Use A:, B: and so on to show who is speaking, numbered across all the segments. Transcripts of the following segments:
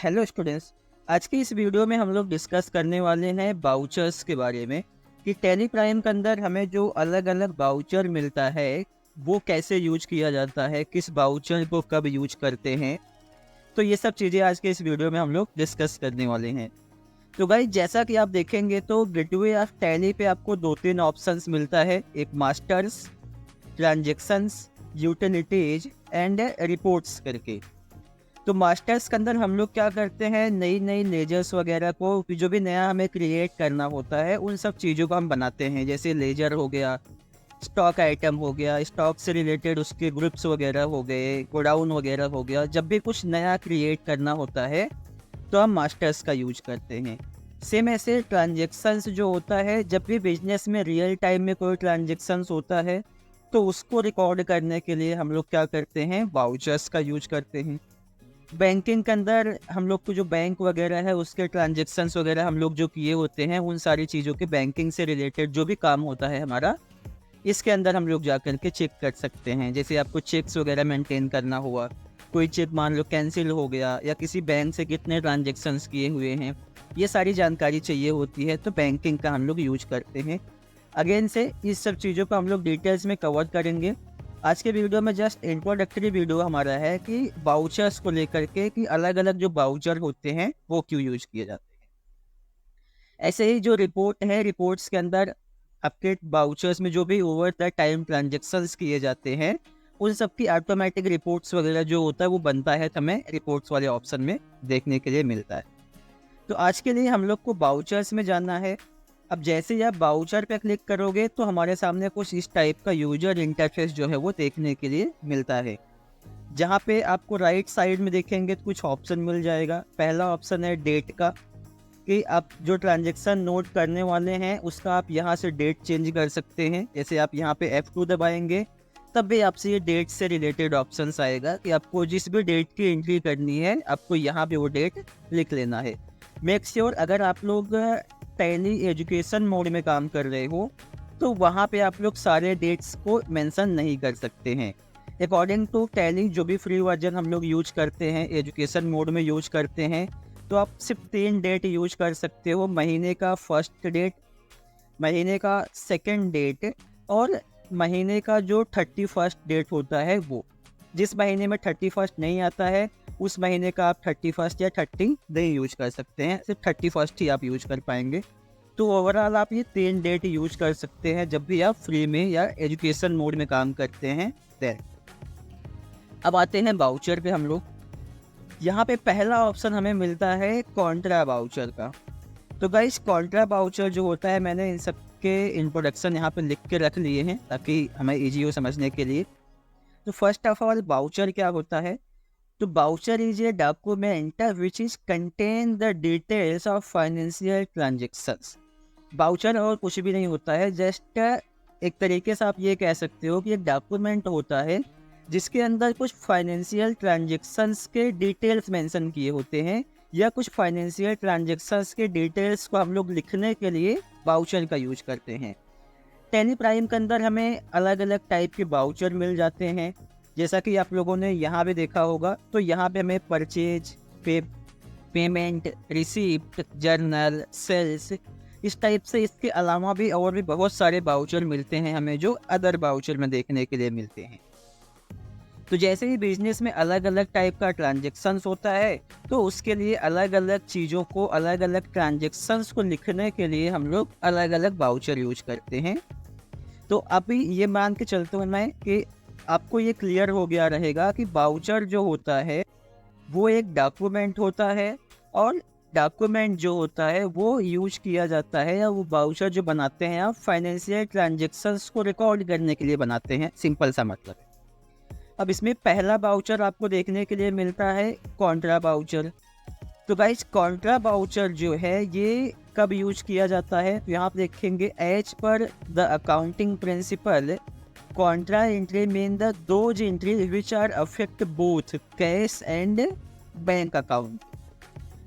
A: Hello students. आज की इस वीडियो में हम लोग डिस्कस करने वाले हैं बाउचर्स के बारे में कि टैली प्राइम के अंदर हमें जो अलग अलग बाउचर मिलता है वो कैसे यूज किया जाता है, किस बाउचर को कब यूज करते हैं। तो ये सब चीज़ें आज के इस वीडियो में हम लोग डिस्कस करने वाले हैं। तो गाइस, जैसा कि आप देखेंगे तो गेटवे ऑफ टैली पे आपको दो तीन ऑप्शंस मिलता है, एक masters, transactions, utilities and reports करके। तो मास्टर्स के अंदर हम लोग क्या करते हैं, नई नई लेजर्स वगैरह को जो भी नया हमें क्रिएट करना होता है उन सब चीज़ों को हम बनाते हैं। जैसे लेजर हो गया, स्टॉक आइटम हो गया, स्टॉक से रिलेटेड उसके ग्रुप्स वगैरह हो गए, गोडाउन वगैरह हो गया। जब भी कुछ नया क्रिएट करना होता है तो हम मास्टर्स का यूज करते हैं। सेम ऐसे ट्रांजेक्शन्स जो होता है, जब भी बिजनेस में रियल टाइम में कोई ट्रांजेक्शन्स होता है तो उसको रिकॉर्ड करने के लिए हम लोग क्या करते हैं, वाउचर्स का यूज करते हैं। बैंकिंग के अंदर हम लोग को जो बैंक वगैरह है उसके ट्रांजेक्शन्स वगैरह हम लोग जो किए होते हैं, उन सारी चीज़ों के बैंकिंग से रिलेटेड जो भी काम होता है हमारा, इसके अंदर हम लोग जा कर के चेक कर सकते हैं। जैसे आपको चेक्स वगैरह मेंटेन करना हुआ, कोई चेक मान लो कैंसिल हो गया या किसी बैंक से कितने ट्रांजेक्शन्स किए हुए हैं, ये सारी जानकारी चाहिए होती है तो बैंकिंग का हम लोग यूज करते हैं। अगेन से इस सब चीज़ों को हम लोग डिटेल्स में कवर करेंगे। आज के वीडियो में जस्ट इंट्रोडक्टरी वीडियो हमारा है कि बाउचर्स को लेकर के, कि अलग अलग जो बाउचर होते हैं वो क्यों यूज किए जाते हैं। ऐसे ही जो रिपोर्ट है, रिपोर्ट्स के अंदर आपके बाउचर्स में जो भी ओवर द टाइम ट्रांजेक्शन्स किए जाते हैं उन सब की ऑटोमेटिक रिपोर्ट्स वगैरह जो होता है वो बनता है, तो हमें रिपोर्ट्स वाले ऑप्शन में देखने के लिए मिलता है। तो आज के लिए हम लोग को बाउचर्स में जानना है। अब जैसे ही आप बाउचर पे क्लिक करोगे तो हमारे सामने कुछ इस टाइप का यूजर इंटरफेस जो है वो देखने के लिए मिलता है, जहाँ पे आपको राइट साइड में देखेंगे तो कुछ ऑप्शन मिल जाएगा। पहला ऑप्शन है डेट का, कि आप जो ट्रांजेक्शन नोट करने वाले हैं उसका आप यहाँ से डेट चेंज कर सकते हैं। जैसे आप यहाँ पे F2 दबाएंगे तब भी आपसे ये डेट से रिलेटेड ऑप्शंस आएगा कि आपको जिस भी डेट की एंट्री करनी है आपको यहाँ पे वो डेट लिख लेना है। मेक श्योर अगर आप लोग टैली एजुकेशन मोड में काम कर रहे हो तो वहाँ पे आप लोग सारे डेट्स को मेंशन नहीं कर सकते हैं। अकॉर्डिंग टू टैली जो भी फ्री वर्जन हम लोग यूज करते हैं, एजुकेशन मोड में यूज करते हैं, तो आप सिर्फ 3 डेट यूज कर सकते हो। महीने का फर्स्ट डेट, महीने का सेकंड डेट और महीने का जो 31st डेट होता है वो। जिस महीने में 31st नहीं आता है उस महीने का आप 31st या 30 नहीं यूज कर सकते हैं, सिर्फ 31st ही आप यूज कर पाएंगे। तो ओवरऑल आप ये 3 डेट यूज कर सकते हैं जब भी आप फ्री में या एजुकेशन मोड में काम करते हैं। देन अब आते हैं बाउचर पे हम लोग। यहाँ पे पहला ऑप्शन हमें मिलता है कॉन्ट्रा बाउचर का। तो गाइस, कॉन्ट्रा बाउचर जो होता है, मैंने इन सब के इंट्रोडक्शन यहाँ पे लिख के रख लिए हैं ताकि हमें ईजी हो समझने के लिए। तो फर्स्ट ऑफ ऑल बाउचर क्या होता है, तो voucher is a document which is contain the details of financial transactions. Voucher और कुछ भी नहीं होता है, जस्ट एक तरीके से आप ये कह सकते हो कि एक डॉक्यूमेंट होता है जिसके अंदर कुछ फाइनेंशियल ट्रांजेक्शंस के डिटेल्स मेंशन किए होते हैं, या कुछ फाइनेंशियल ट्रांजेक्शंस के डिटेल्स को हम लोग लिखने के लिए बाउचर का यूज करते हैं। टैली प्राइम के अंदर हमें अलग अलग टाइप के बाउचर मिल जाते हैं, जैसा कि आप लोगों ने यहाँ पे देखा होगा। तो यहाँ पे हमें purchase, payment, receipt, journal, sales, इस टाइप से इसके अलावा भी और भी बहुत सारे बाउचर मिलते हैं हमें, जो अदर बाउचर में देखने के लिए मिलते हैं। तो जैसे ही बिजनेस में अलग अलग टाइप का ट्रांजेक्शन्स होता है तो उसके लिए अलग अलग चीज़ों को, अलग अलग ट्रांजेक्शन्स को लिखने के लिए हम लोग अलग अलग बाउचर यूज करते हैं। तो अभी ये मान के चलते हुए मैं कि आपको ये क्लियर हो गया रहेगा कि बाउचर जो होता है वो एक डॉक्यूमेंट होता है, और डॉक्यूमेंट जो होता है वो यूज किया जाता है, या वो बाउचर जो बनाते हैं आप फाइनेंशियल ट्रांजेक्शन्स को रिकॉर्ड करने के लिए बनाते हैं। सिंपल सा मतलब है। अब इसमें पहला बाउचर आपको देखने के लिए मिलता है कॉन्ट्रा बाउचर। तो गाइस, कॉन्ट्रा बाउचर जो है ये कब यूज किया जाता है, तो यहाँ आप देखेंगे as per the accounting principle contra entry mean the those entry which are affect both cash and bank account.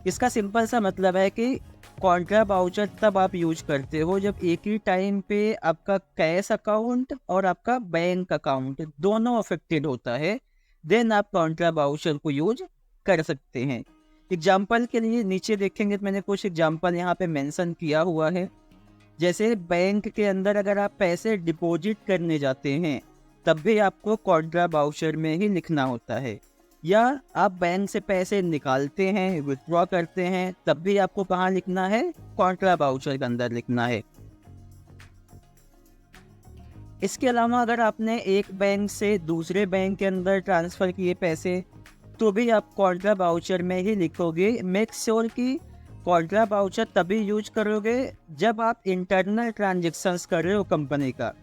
A: इसका सिंपल सा मतलब है कि कॉन्ट्रा बाउचर तब आप यूज करते हो जब एक ही टाइम पे आपका कैश अकाउंट और आपका बैंक अकाउंट दोनों अफेक्टेड होता है, देन आप कॉन्ट्रा बाउचर को यूज कर सकते हैं। एग्जाम्पल के लिए नीचे देखेंगे तो मैंने कुछ एग्जाम्पल यहाँ पे मेंशन किया हुआ है। जैसे बैंक के अंदर अगर आप पैसे डिपॉजिट करने जाते हैं तब भी आपको कॉन्ट्रा बाउचर में ही लिखना होता है, या आप बैंक से पैसे निकालते हैं, विथड्रॉ करते हैं, तब भी आपको कहाँ लिखना है, कॉन्ट्रा बाउचर के अंदर लिखना है। इसके अलावा अगर आपने एक बैंक से दूसरे बैंक के अंदर ट्रांसफ़र किए पैसे तो भी आप कॉन्ट्रा बाउचर में ही लिखोगे। मेक श्योर कि कॉन्ट्रा बाउचर तभी यूज करोगे जब आप इंटरनल ट्रांजेक्शन्स कर रहे हो कंपनी का,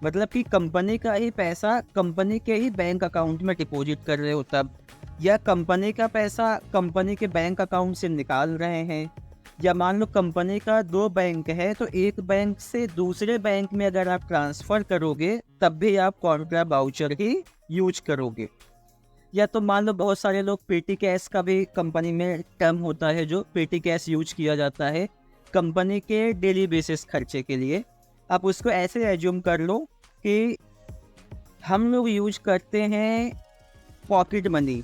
A: मतलब कि कंपनी का ही पैसा कंपनी के ही बैंक अकाउंट में डिपॉजिट कर रहे हो तब, या कंपनी का पैसा कंपनी के बैंक अकाउंट से निकाल रहे हैं, या मान लो कंपनी का 2 बैंक है तो एक बैंक से दूसरे बैंक में अगर आप ट्रांसफ़र करोगे तब भी आप कॉन्ट्रा बाउचर ही यूज करोगे। या तो मान लो बहुत सारे लोग पेटी कैश का भी कंपनी में टर्म होता है, जो पेटी कैश यूज किया जाता है कंपनी के डेली बेसिस खर्चे के लिए। आप उसको ऐसे एज्यूम कर लो कि हम लोग यूज करते हैं pocket money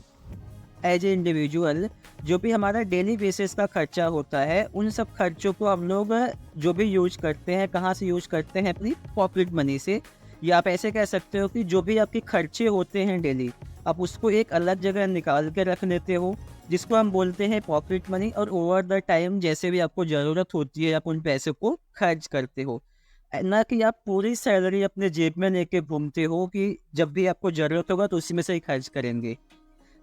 A: as a individual, जो भी हमारा डेली बेसिस का खर्चा होता है उन सब खर्चों को हम लोग जो भी यूज करते हैं कहाँ से यूज करते हैं, अपनी पॉकेट मनी से। या आप ऐसे कह सकते हो कि जो भी आपके खर्चे होते हैं डेली, आप उसको एक अलग जगह निकाल के रख लेते हो जिसको हम बोलते हैं पॉकेट मनी, और ओवर द टाइम जैसे भी आपको ज़रूरत होती है आप उन पैसे को खर्च करते हो। ना कि आप पूरी सैलरी अपने जेब में लेके घूमते हो कि जब भी आपको ज़रूरत होगा तो उसी में से ही खर्च करेंगे।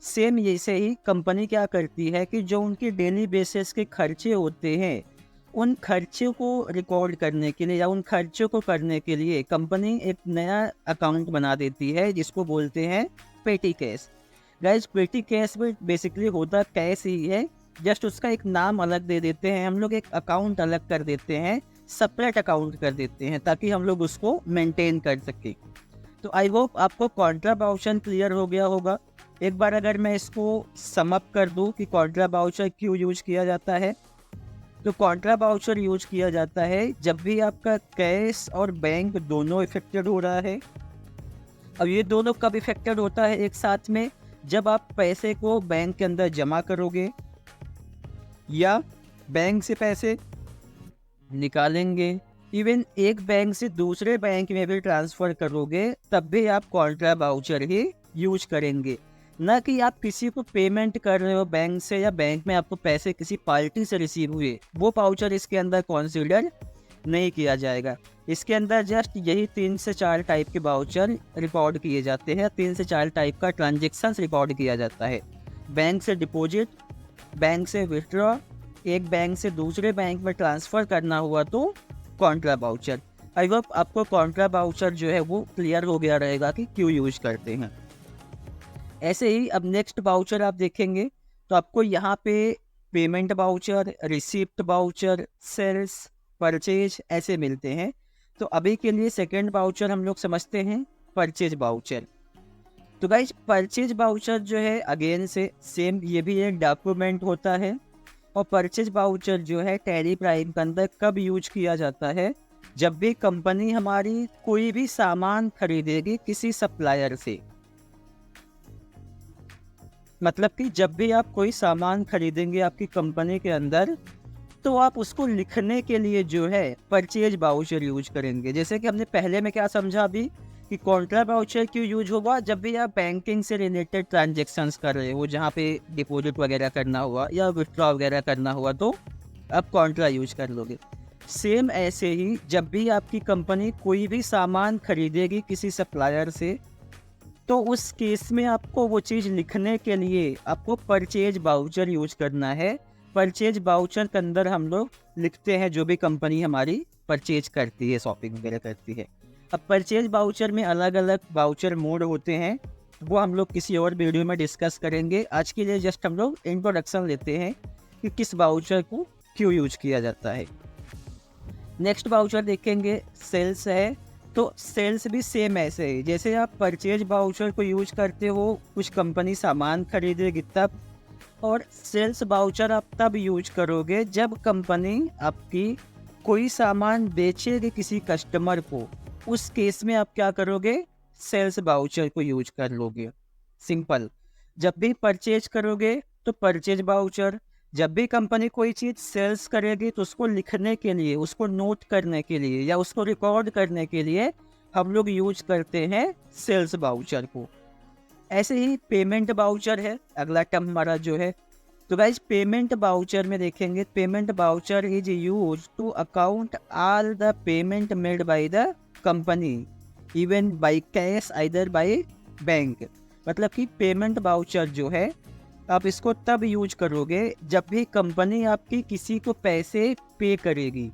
A: सेम जैसे ही कंपनी क्या करती है कि जो उनके डेली बेसिस के खर्चे होते हैं उन खर्चों को रिकॉर्ड करने के लिए या उन खर्चों को करने के लिए कंपनी एक नया अकाउंट बना देती है जिसको बोलते हैं पेटी कैश। गाइस, पेटी कैश में बेसिकली होता कैश ही है, जस्ट उसका एक नाम अलग दे देते हैं हम लोग, एक अकाउंट अलग कर देते हैं, सेपरेट अकाउंट कर देते हैं ताकि हम लोग उसको मेंटेन कर सकें। तो आई होप आपको कॉन्ट्रा बाउचर क्लियर हो गया होगा। एक बार अगर मैं इसको समअप कर दूं कि कॉन्ट्रा बाउचर क्यों यूज किया जाता है, तो कॉन्ट्रा बाउचर यूज किया जाता है जब भी आपका कैश और बैंक दोनों इफेक्टेड हो रहा है। अब ये दोनों कब इफेक्टेड होता है एक साथ में, जब आप पैसे को बैंक के अंदर जमा करोगे या बैंक से पैसे निकालेंगे, इवन एक बैंक से दूसरे बैंक में भी ट्रांसफ़र करोगे तब भी आप कॉन्ट्रा बाउचर ही यूज करेंगे। ना कि आप किसी को पेमेंट कर रहे हो बैंक से या बैंक में आपको पैसे किसी पार्टी से रिसीव हुए, वो बाउचर इसके अंदर कंसीडर नहीं किया जाएगा। इसके अंदर जस्ट यही 3 से 4 टाइप के बाउचर रिकॉर्ड किए जाते हैं, 3 से 4 टाइप का ट्रांजेक्शन्स रिकॉर्ड किया जाता है। बैंक से डिपॉजिट, बैंक से विथड्रॉ, एक बैंक से दूसरे बैंक में ट्रांसफ़र करना हुआ तो कॉन्ट्रा बाउचर। आई होप आपको कॉन्ट्रा बाउचर जो है वो क्लियर हो गया रहेगा कि क्यों यूज करते हैं। ऐसे ही अब नेक्स्ट बाउचर आप देखेंगे तो आपको यहाँ पे payment voucher, receipt voucher, sales, purchase ऐसे मिलते हैं। तो अभी के लिए सेकंड बाउचर हम लोग समझते हैं परचेज बाउचर। तो गाइज, परचेज बाउचर जो है अगेन से सेम, ये भी एक डॉक्यूमेंट होता है। और परचेज बाउचर जो है टैली प्राइम के अंदर कब यूज किया जाता है, जब भी कंपनी हमारी कोई भी सामान खरीदेगी किसी सप्लायर से। मतलब कि जब भी आप कोई सामान खरीदेंगे आपकी कंपनी के अंदर, तो आप उसको लिखने के लिए जो है परचेज बाउचर यूज करेंगे। जैसे कि हमने पहले में क्या समझा अभी कि कॉन्ट्रा बाउचर क्यों यूज होगा, जब भी आप बैंकिंग से रिलेटेड ट्रांजेक्शन्स कर रहे हो, जहाँ पे डिपॉजिट वगैरह करना हुआ या विथड्रॉ वगैरह करना हुआ तो आप कॉन्ट्रा यूज कर लोगे। सेम ऐसे ही जब भी आपकी कंपनी कोई भी सामान खरीदेगी किसी सप्लायर से, तो उस केस में आपको वो चीज़ लिखने के लिए आपको परचेज बाउचर यूज करना है। परचेज बाउचर के अंदर हम लोग लिखते हैं जो भी कंपनी हमारी परचेज करती है, शॉपिंग वगैरह करती है। अब परचेज बाउचर में अलग अलग बाउचर मोड होते हैं, वो हम लोग किसी और वीडियो में डिस्कस करेंगे। आज के लिए जस्ट हम लोग इंट्रोडक्शन लेते हैं कि किस बाउचर को क्यों यूज किया जाता है। नेक्स्ट बाउचर देखेंगे सेल्स है। तो सेल्स भी सेम ऐसे ही, जैसे आप परचेज बाउचर को यूज करते हो कुछ कंपनी सामान खरीदेगी तब, और सेल्स बाउचर आप तब यूज करोगे जब कंपनी आपकी कोई सामान बेचेगी किसी कस्टमर को, उस केस में आप क्या करोगे, सेल्स बाउचर को यूज कर लोगे। सिंपल, जब भी परचेज करोगे तो परचेज बाउचर। जब भी कंपनी कोई चीज़ सेल्स करेगी तो उसको लिखने के लिए, उसको नोट करने के लिए या उसको रिकॉर्ड करने के लिए हम लोग यूज करते हैं सेल्स बाउचर को। ऐसे ही पेमेंट बाउचर है अगला टर्म हमारा जो है। तो गाइज पेमेंट बाउचर में देखेंगे, payment voucher is use to account all the payment made by the company even by cash either by bank. मतलब कि पेमेंट बाउचर जो है आप इसको तब यूज करोगे जब भी कंपनी आपकी किसी को पैसे पे करेगी,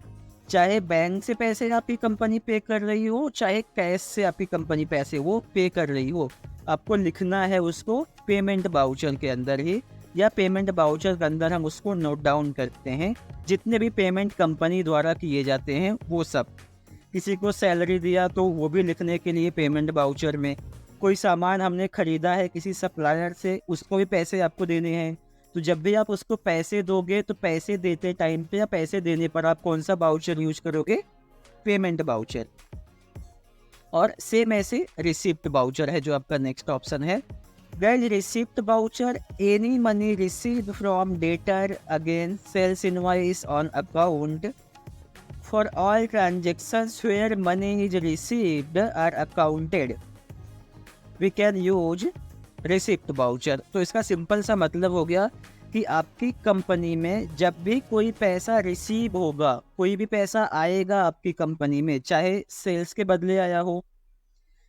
A: चाहे बैंक से पैसे आपकी कंपनी पे कर रही हो, चाहे कैश से आपकी कंपनी पैसे वो पे कर रही हो, आपको लिखना है उसको पेमेंट बाउचर के अंदर ही, या पेमेंट बाउचर के अंदर हम उसको नोट डाउन करते हैं। जितने भी पेमेंट कंपनी द्वारा किए जाते हैं वो सब, किसी को सैलरी दिया तो वो भी लिखने के लिए पेमेंट बाउचर में, कोई सामान हमने खरीदा है किसी सप्लायर से उसको भी पैसे आपको देने हैं, तो जब भी आप उसको पैसे दोगे तो पैसे देते टाइम पे या पैसे देने पर आप कौन सा बाउचर यूज करोगे? Payment voucher. और सेम ऐसे रिसिप्ट बाउचर है जो आपका नेक्स्ट ऑप्शन है। Well receipt voucher any money received from debtor again sales invoice on account for all transactions where money is received are accounted we can use receipt voucher. तो इसका simple सा मतलब हो गया कि आपकी कंपनी में जब भी कोई पैसा रिसीव होगा, कोई भी पैसा आएगा आपकी कंपनी में, चाहे सेल्स के बदले आया हो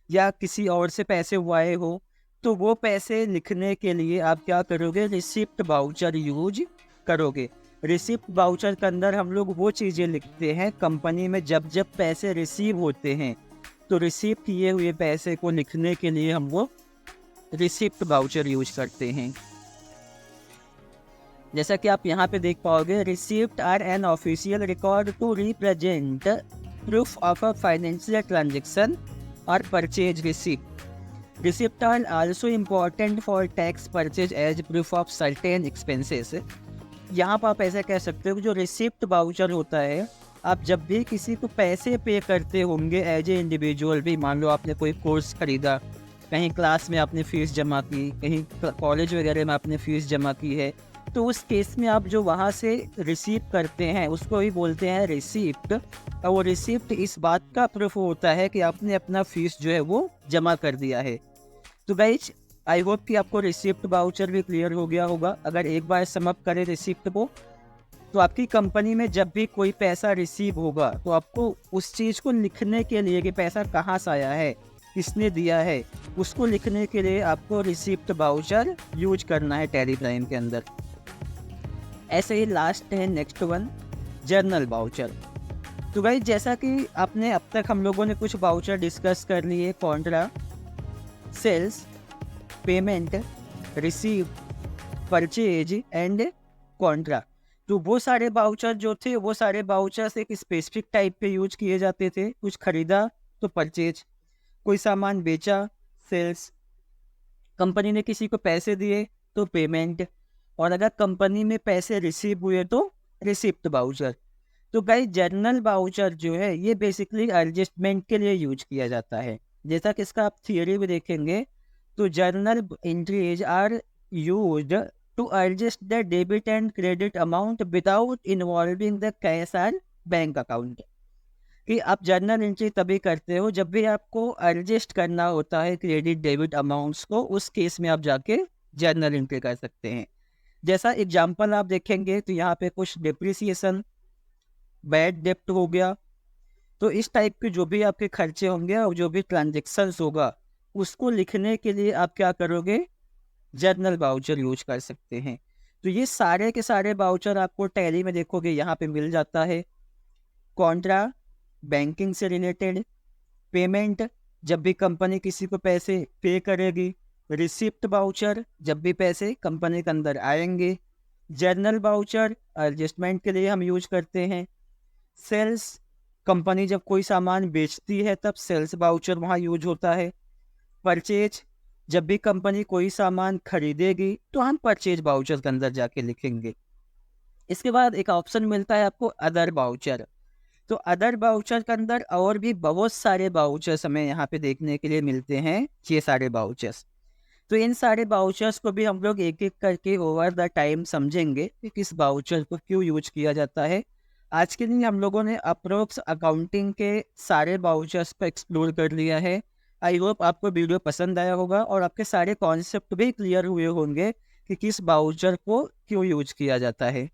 A: या किसी और से पैसे वो आए हो, तो वो पैसे लिखने के लिए आप क्या करोगे? रिसिप्ट बाउचर यूज करोगे। रिसिप्ट बाउचर के अंदर हम लोग वो चीज़ें लिखते हैं कंपनी में जब जब पैसे रिसीव होते हैं, तो रिसीव किए हुए पैसे को लिखने के लिए हम वो रिसिप्ट बाउचर यूज करते हैं। जैसा कि आप यहाँ पे देख पाओगे, receipt are an official record to represent proof of a financial transaction और purchase receipt. Receipt are also important for tax purchase as proof of certain expenses. यहाँ पर आप ऐसा कह सकते हो कि जो रिसिप्ट बाउचर होता है, आप जब भी किसी को पैसे पे करते होंगे एज ए इंडिविजुअल भी, मान लो आपने कोई कोर्स खरीदा, कहीं क्लास में आपने फ़ीस जमा की, कहीं कॉलेज वगैरह में आपने फ़ीस जमा की है, तो उस केस में आप जो वहाँ से रिसीव करते हैं उसको ही बोलते हैं रिसिप्ट। और वो रिसिप्ट इस बात का प्रूफ होता है कि आपने अपना फ़ीस जो है वो जमा कर दिया है। तो गाइज आई होप कि आपको रिसिप्ट बाउचर भी क्लियर हो गया होगा। अगर एक बार समअप करें रिसिप्ट को, तो आपकी कंपनी में जब भी कोई पैसा रिसीव होगा तो आपको उस चीज़ को लिखने के लिए कि पैसा कहाँ से आया है, किसने दिया है, उसको लिखने के लिए आपको रिसिप्ट बाउचर यूज करना है टैली प्राइम के अंदर। ऐसे ही लास्ट है नेक्स्ट वन, जर्नल बाउचर। तो भाई जैसा कि आपने अब तक हम लोगों ने कुछ बाउचर डिस्कस कर लिए, contra, sales, payment, receive, purchase and contra. तो वो सारे बाउचर जो थे, वो सारे बाउचर्स एक स्पेसिफिक टाइप पे यूज किए जाते थे। कुछ खरीदा तो परचेज, कोई सामान बेचा सेल्स, कंपनी ने किसी को पैसे दिए तो पेमेंट, और अगर कंपनी में पैसे रिसीव हुए तो रिसिप्ट बाउचर। तो गाइस जर्नल बाउचर जो है ये बेसिकली एडजस्टमेंट के लिए यूज किया जाता है। जैसा कि इसका आप थियरी भी देखेंगे, तो journal entries are used to adjust the debit and credit amount without involving the cash and bank account. कि आप जर्नल एंट्री तभी करते हो जब भी आपको एडजस्ट करना होता है क्रेडिट डेबिट अमाउंट्स को, उस केस में आप जाके जर्नल एंट्री कर सकते हैं। जैसा एग्जांपल आप देखेंगे तो यहाँ पे कुछ डिप्रिसिएशन, बैड डेप्ट हो गया, तो इस टाइप के जो भी आपके खर्चे होंगे और जो भी ट्रांजेक्शन्स होगा उसको लिखने के लिए आप क्या करोगे? जर्नल बाउचर यूज कर सकते हैं। तो ये सारे के सारे बाउचर आपको टैली में देखोगे यहाँ पे मिल जाता है। कॉन्ट्रा बैंकिंग से रिलेटेड, पेमेंट जब भी कंपनी किसी को पैसे पे करेगी, रिसिप्ट बाउचर जब भी पैसे कंपनी के अंदर आएंगे, जर्नल बाउचर एडजस्टमेंट के लिए हम यूज करते हैं, सेल्स कंपनी जब कोई सामान बेचती है तब सेल्स बाउचर वहाँ यूज होता है, परचेज जब भी कंपनी कोई सामान खरीदेगी तो हम परचेज बाउचर के अंदर जाके लिखेंगे। इसके बाद एक ऑप्शन मिलता है आपको अदर बाउचर। तो अदर बाउचर के अंदर और भी बहुत सारे बाउचर्स हमें यहाँ पे देखने के लिए मिलते हैं, ये सारे बाउचर्स। तो इन सारे बाउचर्स को भी हम लोग एक एक करके ओवर द टाइम समझेंगे कि किस बाउचर को क्यों यूज किया जाता है। आज के लिए हम लोगों ने अप्रोक्स अकाउंटिंग के सारे बाउचर्स को एक्सप्लोर कर लिया है। आई होप आपको वीडियो पसंद आया होगा और आपके सारे कॉन्सेप्ट भी क्लियर हुए होंगे कि किस बाउचर को क्यों यूज किया जाता है।